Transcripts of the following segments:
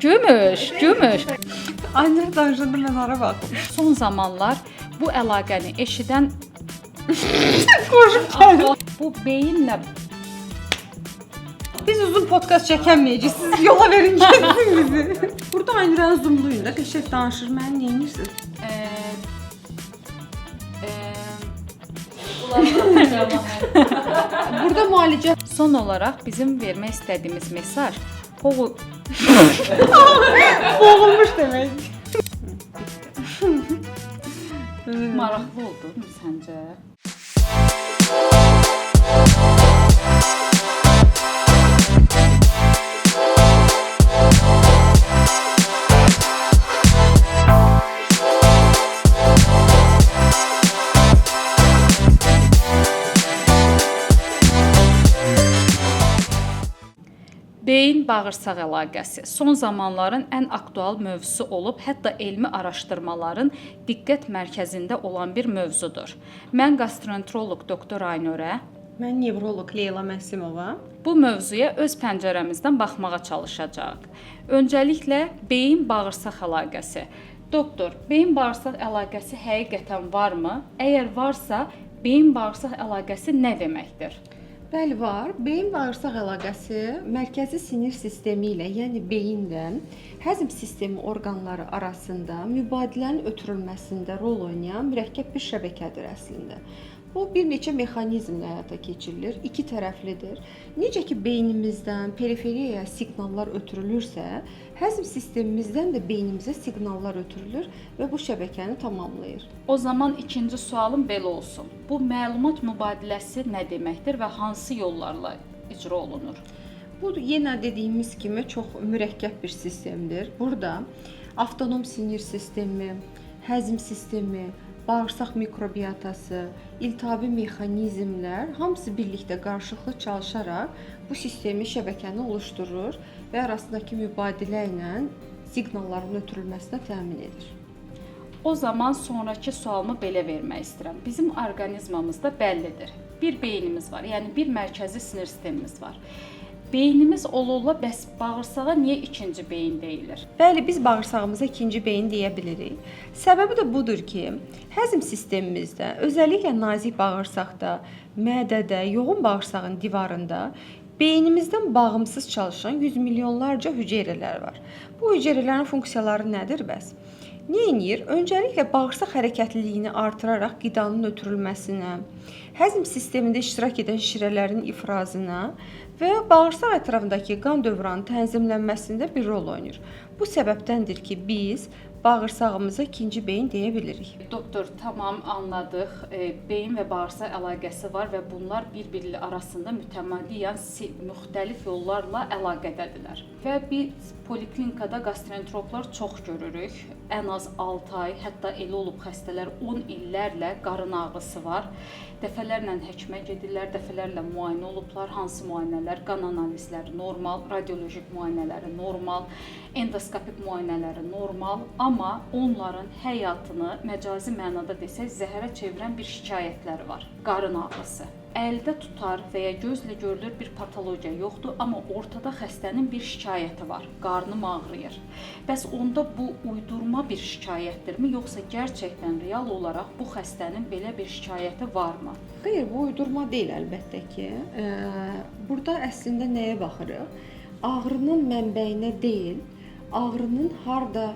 Gümüş. Ancaq danışanda mən ara baxdım. Son zamanlar bu əlaqəni eşidən Qoşub gəldim. bu beyinlə Biz uzun podkast çəkəməyəcəyik. Siz yola verin gəlsin bizi. Burada Aynur'un zoomluyun da qəşəng danışır. Mən nə edirsən? Burada müalicə son olaraq bizim vermək istədiyimiz mesaj boğulmuş demək. maraqlı oldu mu səncə? Beyin-bağırsaq əlaqəsi son zamanların ən aktual mövzusu olub, hətta elmi araşdırmaların diqqət mərkəzində olan bir mövzudur. Mən gastroenteroloq doktor Aynurə Mən nevroloq Leyla Məsimova. bu mövzuya öz pəncərəmizdən baxmağa çalışacağıq. Öncəliklə beyin-bağırsaq əlaqəsi. Doktor, beyin-bağırsaq əlaqəsi həqiqətən varmı? Əgər varsa, beyin-bağırsaq əlaqəsi nə deməkdir? Bəli, var. Beyin-bağırsaq əlaqəsi mərkəzi sinir sistemi ilə, yəni beyinlə həzm sistemi orqanları arasında mübadilənin ötürülməsində rol oynayan mürəkkəb bir şəbəkədir əslində. Bu bir neçə mexanizmlə həyata keçirilir, iki tərəflidir. Necə ki beynimizdən periferiyaya siqnallar ötürülürsə, həzm sistemimizdən də beynimizə siqnallar ötürülür və bu şəbəkəni tamamlayır. O zaman ikinci sualım belə olsun. Bu məlumat mübadiləsi nə deməkdir və hansı yollarla icra olunur? Bu yenə dediyimiz kimi çox mürəkkəb bir sistemdir. Burada avtonom sinir sistemi, həzm sistemi, bağırsaq mikrobiotası, iltihabi mexanizmlər hamısı birlikdə qarşılıqlı çalışaraq bu sistemi, şəbəkəni oluşturur və arasındakı mübadilə ilə siqnalların ötürülməsinə təmin edir. O zaman sonrakı sualımı belə vermək istəyirəm. Bizim orqanizmamızda bəllidir. Bir beynimiz var, yəni bir mərkəzi sinir sistemimiz var. Beynimiz ola-ola bəs bağırsağa niyə ikinci beyin deyilir? Bəli, biz bağırsağımıza ikinci beyin deyə bilirik. Səbəbi də budur ki, həzm sistemimizdə, özəlliklə nazik bağırsaqda, mədədə, yoğun bağırsağın divarında beynimizdən bağımsız çalışan yüz milyonlarca hüceyrələr var. Bu hüceyrələrin funksiyaları nədir bəs? Nə edir? Öncəliklə bağırsaq hərəkətliliyini artıraraq qidanın ötürülməsinə, həzm sistemində iştirak edən şirələrin ifrazına və bağırsaq ətrafındakı qan dövranının tənzimlənməsində bir rol oynayır. Bu səbəbdəndir ki, biz bağırsağımıza ikinci beyin deyə bilirik. Doktor, tamam anladıq. Beyin və bağırsaq əlaqəsi var və bunlar bir-biri arasında mütəmadiyyən müxtəlif yollarla əlaqədədirlər. Və biz poliklinikada gastroenterologlar çox görürük. Ən az 6 ay, hətta elə olub xəstələr 10 illərlə qarın ağrısı var. Dəfələrlə həkimə gedirlər, dəfələrlə müayinə olublar. Hansı müayinələr? Qan analizləri normal, radiolojik müayinələri normal, endoskopik müayinələri normal, amma onların həyatını məcazi mənada desək zəhərə çevirən bir şikayətləri var. Qarın ağrısı. Əldə tutar və ya gözlə görülür bir patologiya yoxdur, amma ortada xəstənin bir şikayəti var. Qarnım ağrıyır. Bəs onda bu uydurma bir şikayətdirmi, yoxsa gerçəkdən real olaraq bu xəstənin belə bir şikayəti varmı? Xeyr, bu uydurma deyil əlbəttə ki. Burada əslində nəyə baxırıq? Ağrının mənbəyinə deyil, ağrının harda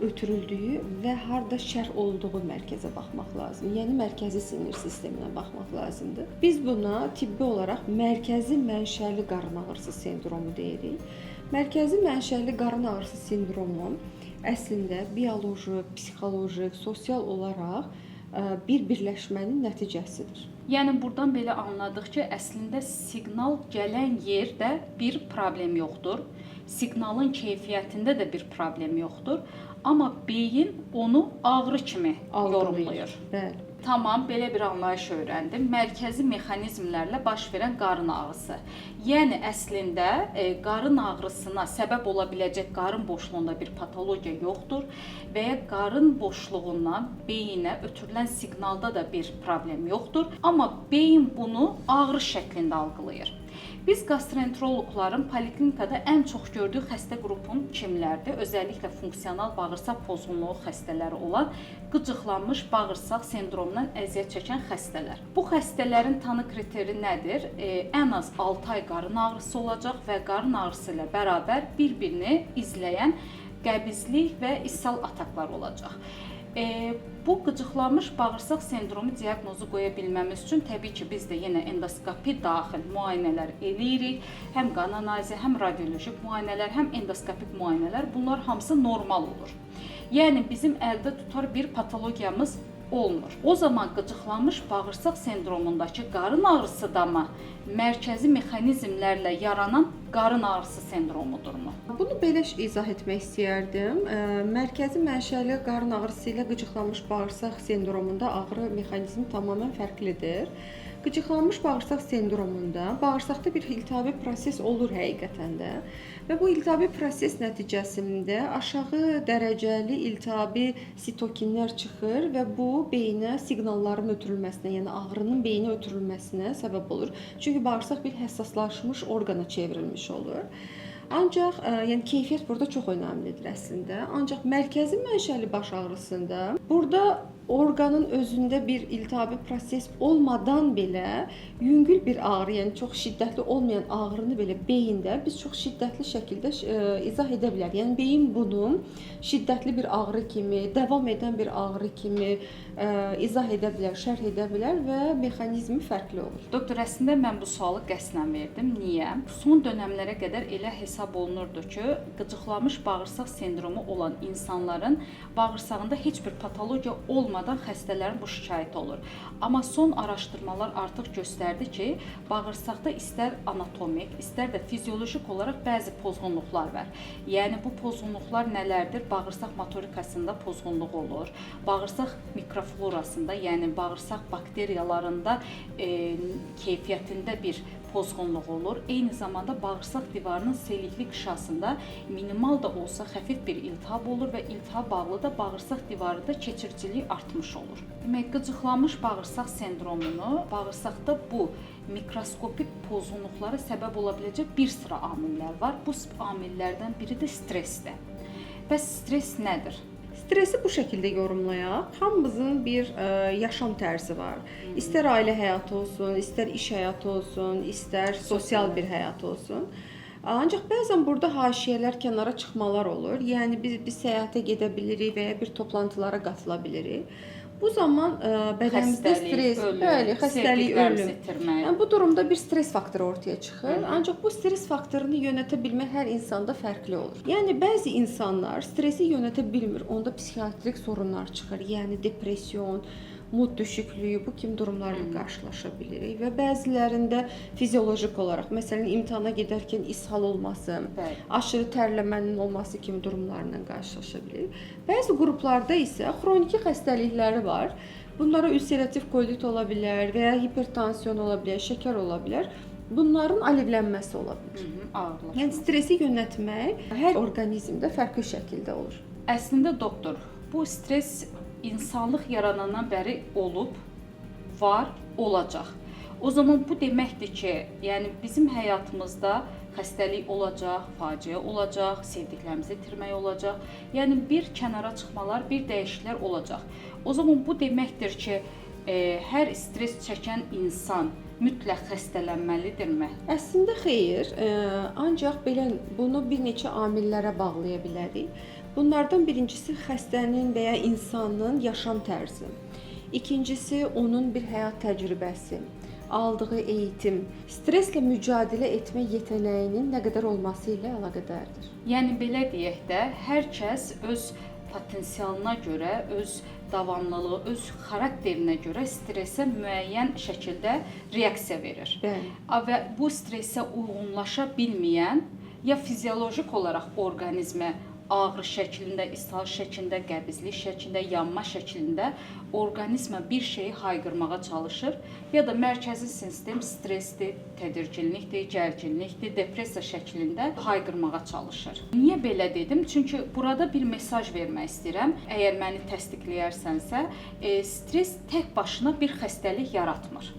ötürüldüyü və harda şərh olduğu mərkəzə baxmaq lazımdır. Yəni mərkəzi sinir sisteminə baxmaq lazımdır. Biz buna tibbi olaraq mərkəzi mənşəli qarın ağrısı sindromu deyirik. Mərkəzi mənşəli qarın ağrısı sindromu əslində bioloji, psixoloji, sosial olaraq bir birləşmənin nəticəsidir. Yəni buradan belə anladıq ki, əslində siqnal gələn yerdə bir problem yoxdur. Siqnalın keyfiyyətində də bir problem yoxdur, amma beyin onu ağrı kimi yorumlayır. Bəli. Tamam, belə bir anlayış öyrəndim. Mərkəzi mexanizmlərlə baş verən qarın ağrısı. Yəni əslində qarın ağrısına səbəb ola biləcək qarın boşluğunda bir patologiya yoxdur və ya qarın boşluğundan beyinə ötürülən siqnalda da bir problem yoxdur, amma beyin bunu ağrı şəklində algılayır. Biz gastroenteroloqların poliklinikada ən çox gördüyü xəstə qrupun kimlərdir? Özəlliklə funksional bağırsaq pozğunluğu xəstələri olan qıcıqlanmış bağırsaq sendromundan əziyyət çəkən xəstələr. Bu xəstələrin tanı kriteri nədir? Ən az 6 ay qarın ağrısı olacaq və qarın ağrısı ilə bərabər bir-birini izləyən qəbizlik və ishal ataklar olacaq. Bu qıcıqlanmış bağırsaq sendromu diaqnozu qoya bilməmiz üçün təbii ki, biz də yenə endoskopi daxil müayinələr eləyirik. Həm qan analizi, həm radiolojik müayinələr, həm endoskopik müayinələr, bunlar hamısı normal olur. Yəni bizim əldə tutar bir patologiyamız olmur. O zaman qıcıqlanmış bağırsaq sendromundakı qarın ağrısı da mı mərkəzi mexanizmlərlə yaranan qarın ağrısı sendromudurmu? Bunu belə izah etmək istəyərdim. Mərkəzi mənşəli qarın ağrısı ilə qıcıqlanmış bağırsaq sendromunda ağrı mexanizmi tamamilə fərqlidir. Qıcıqlanmış bağırsaq sendromunda bağırsaqda bir iltihabi proses olur həqiqətən də və bu iltihabi proses nəticəsində aşağı dərəcəli iltihabi sitokinlər çıxır və bu beyinə siqnalların ötürülməsinə, yəni ağrının beyinə ötürülməsinə səbəb olur. Çünki bağırsaq bir həssaslaşmış orqana çevrilmiş olur. Ancaq yəni keyfiyyət burada çox önəmlidir əslində. Ancaq mərkəzi mənşəli baş ağrısında burada orqanın özündə bir iltihabi proses olmadan belə yüngül bir ağrı, yəni çox şiddətli olmayan ağrını belə beyində biz çox şiddətli şəkildə izah edə bilərik. Yəni beyin bunu şiddətli bir ağrı kimi, davam edən bir ağrı kimi izah edə bilər, şərh edə bilər və mexanizmi fərqli olur. Doktor, əslində mən bu sualı qəsdən verdim. Niyə? Son dönəmlərə qədər elə hesab olunurdu ki, qıcıqlanmış bağırsaq sendromu olan insanların bağırsağında heç bir patologiya olmadan xəstələrin bu şikayəti olur. Amma son araşdırmalar artıq göstərdi ki, bağırsaqda istər anatomik, istər də fiziolojik olaraq bəzi pozğunluqlar var. Yəni bu pozğunluqlar nələrdir? Bağırsaq motorikasında pozğunluq olur. Bağırsaq mikroflorasında, yəni bağırsaq bakteriyalarında keyfiyyətində bir pozğunluq olur. Eyni zamanda bağırsaq divarının sellikli qışasında minimal da olsa xəfif bir iltihab olur və iltihab bağlı da bağırsaq divarında keçiriciliyi artmış olur. Demək, qıcıqlanmış bağırsaq sendromunu bağırsaqda bu mikroskopik pozğunluqlara səbəb ola biləcək bir sıra amillər var. Bu amillərdən biri də stressdir. Bəs stress nədir? Stresi bu şəkildə yorumlayaq. Hamımızın bir yaşam tərzi var. İstər ailə həyatı olsun, istər iş həyatı olsun, istər sosial bir həyat olsun. Ancaq bəzən burada haşiyələr, kənara çıxmalar olur. Yəni biz səyahətə gedə bilirik və ya bir toplantılara qatıla bilirik. Bu zaman bədənimizdə stres, bəli, xəstəlik, ölüm. Yəni bu durumda bir stres faktoru ortaya çıxır. Ancaq bu stres faktorunu yönətə bilmək hər insanda fərqli olur. Yəni bəzi insanlar stresi yönətə bilmir. Onda psixiatrik sorunlar çıxır. Yəni depression, mud düşüklüyü, bu kimi durumlarla qarşılaşa bilirik və bəzilərində fiziolojik olaraq, məsələn, imtahana gedərkən ishal olması, aşırı tərləmənin olması kimi durumlarla qarşılaşa bilirik. Bəzi qruplarda isə xroniki xəstəlikləri var. Bunlara ülserativ kolit ola bilər və ya hipertansiyon ola bilər, şəkər ola bilər. Bunların alevlənməsi ola bilər. Yəni stresi yönətmək hər orqanizmdə fərqli şəkildə olur. Əslində doktor, bu stres insanlıq yaranandan bəri olub, var, olacaq. O zaman bu deməkdir ki, yəni bizim həyatımızda xəstəlik olacaq, faciə olacaq, sevdiklərimizi itirmək olacaq. Yəni bir kənara çıxmalar, bir dəyişikliklər olacaq. O zaman bu deməkdir ki, hər stres çəkən insan mütləq xəstələnməlidirmi? Əslində xeyr, ancaq belə bunu bir neçə amillərə bağlaya bilərik. Bunlardan birincisi xəstənin və ya insanın yaşam tərzi. İkincisi onun bir həyat təcrübəsi, aldığı eğitim, streslə mücadilə etmə yetənəyinin nə qədər olması ilə əlaqədardır. Yəni belə deyək də, hər kəs öz potensialına görə, öz davamlılığı, öz xarakterinə görə stresə müəyyən şəkildə reaksiya verir. Bəli. Və bu stresə uyğunlaşa bilməyən ya fiziolojik olaraq orqanizmə ağrı şəklində, ishal şəklində, qəbizlik şəklində, yanma şəklində orqanizmə bir şeyi hayqırmağa çalışır ya da mərkəzi sistem stressdir, tədirginlikdir, gərginlikdir, depressiya şəklində hayqırmağa çalışır. Niyə belə dedim? Çünki burada bir mesaj vermək istəyirəm. Əgər məni təsdiqləyərsənsə, stres tək başına bir xəstəlik yaratmır.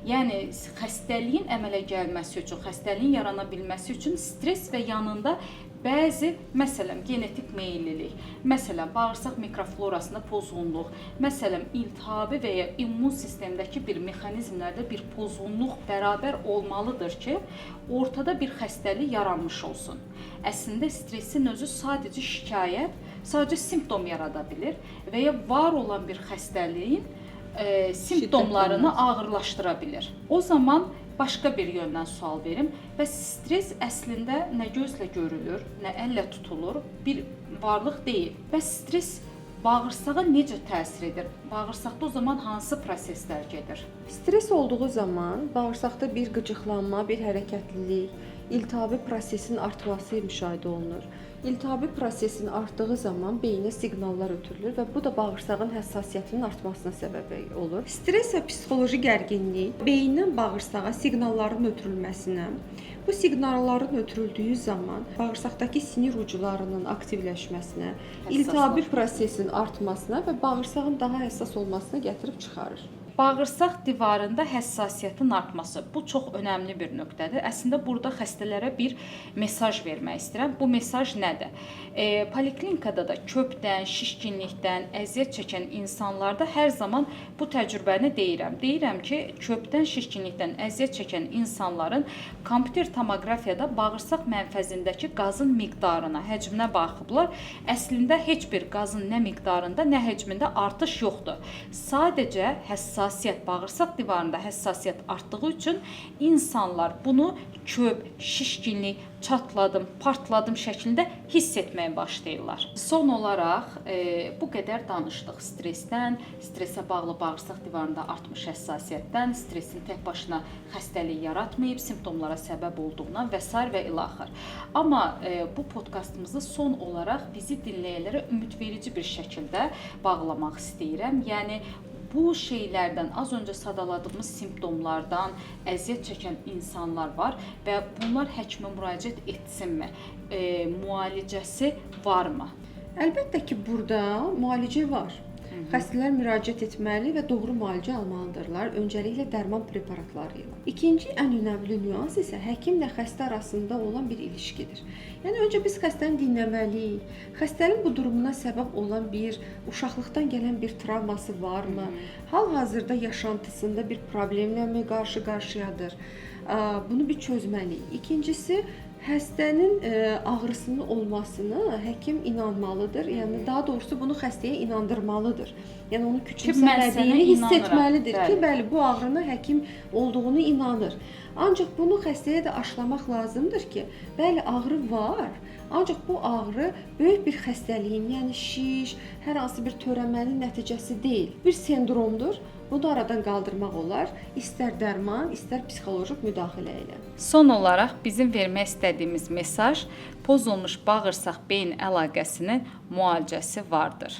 Yəni xəstəliyin əmələ gəlməsi üçün, xəstəliyin yarana bilməsi üçün stress və yanında bəzi, məsələn, genetik meyllilik, məsələn, bağırsaq mikroflorasında pozğunluq, məsələn, iltihabi və ya immun sistemdəki bir mexanizmlərdə bir pozğunluq bərabər olmalıdır ki, ortada bir xəstəlik yaranmış olsun. Əslində stressin özü sadəcə şikayət, sadəcə simptom yarada bilir və ya var olan bir xəstəliyin simptomlarını ağırlaşdıra bilir. O zaman başqa bir yöndən sual verim. Bəs stress əslində nə gözlə görülür, nə əllə tutulur, bir varlıq deyil. Bəs stress bağırsağa necə təsir edir? Bağırsaqda o zaman hansı proseslər gedir? Stress olduğu zaman bağırsaqda bir qıcıqlanma, bir hərəkətlilik, iltihabi prosesin artması müşahidə olunur. İltihabi prosesin artdığı zaman beyinə siqnallar ötürülür və bu da bağırsağın həssasiyyətinin artmasına səbəb olur. Stress və psixoloji gərginlik beyindən bağırsağa siqnalların ötürülməsinə, bu siqnalların ötürüldüyü zaman bağırsaqdakı sinir uclarının aktivləşməsinə, iltihabi prosesin artmasına və bağırsağın daha həssas olmasına gətirib çıxarır. Bağırsaq divarında həssasiyyətin artması. Bu çox önəmli bir nöqtədir. Əslində burada xəstələrə bir mesaj vermək istəyirəm. Bu mesaj nədir? Poliklinikada da köpdən, şişkinlikdən əziyyət çəkən insanlarda hər zaman bu təcrübəni deyirəm. Deyirəm ki, köpdən, şişkinlikdən əziyyət çəkən insanların kompüter tomoqrafiyada bağırsaq mənfəzindəki qazın miqdarına, həcminə baxıblar. Əslində heç bir qazın nə miqdarında, nə həcmində artış yoxdur. Sadəcə həssasiyyət, bağırsaq divarında həssasiyyət artdığı üçün insanlar bunu köp, şişkinlik, çatladım, partladım şəklində hiss etməyə başlayırlar. Son olaraq bu qədər danışdıq stressdən, stressə bağlı bağırsaq divarında artmış həssasiyyətdən, stressin tək başına xəstəlik yaratmayıb, simptomlara səbəb olduğundan və s. və ilaxır. Amma bu podkastımızı son olaraq bizi dinləyənlərə ümidverici bir şəkildə bağlamaq istəyirəm. Yəni bu şeylərdən, az öncə sadaladığımız simptomlardan əziyyət çəkən insanlar var və bunlar həkimə müraciət etsinmi? Müalicəsi varmı? Əlbəttə ki, burada müalicə var. Xəstələr müraciət etməli və doğru müalicə almalıdırlar, öncəliklə dərman preparatları ilə. İkinci ən önəmli nüans isə həkimlə xəstə arasında olan bir ilişkidir. Yəni öncə biz xəstəni dinləməliyik. Xəstənin bu durumuna səbəb olan bir uşaqlıqdan gələn bir travması varmı? Hal-hazırda yaşantısında bir problemlə mi qarşı-qarşıyadır? Bunu bir çözməliyik. İkincisi, xəstənin ağrısının olmasını həkim inanmalıdır. Yəni daha doğrusu bunu xəstəyə inandırmalıdır. Yəni onu küçümsəmədiyini hiss etməlidir ki, bəli, bu ağrına həkim olduğunu inanır. Ancaq bunu xəstəyə də aşılamaq lazımdır ki, bəli, ağrı var. Ancaq bu ağrı böyük bir xəstəliyin, yəni şiş, hər hansı bir törəmənin nəticəsi deyil. Bir sendromdur. Bunu aradan qaldırmaq olar, istər dərman, istər psixoloji müdaxilə ilə. Son olaraq bizim vermək istədiyimiz mesaj pozulmuş bağırsaq-beyin əlaqəsinin müalicəsi vardır.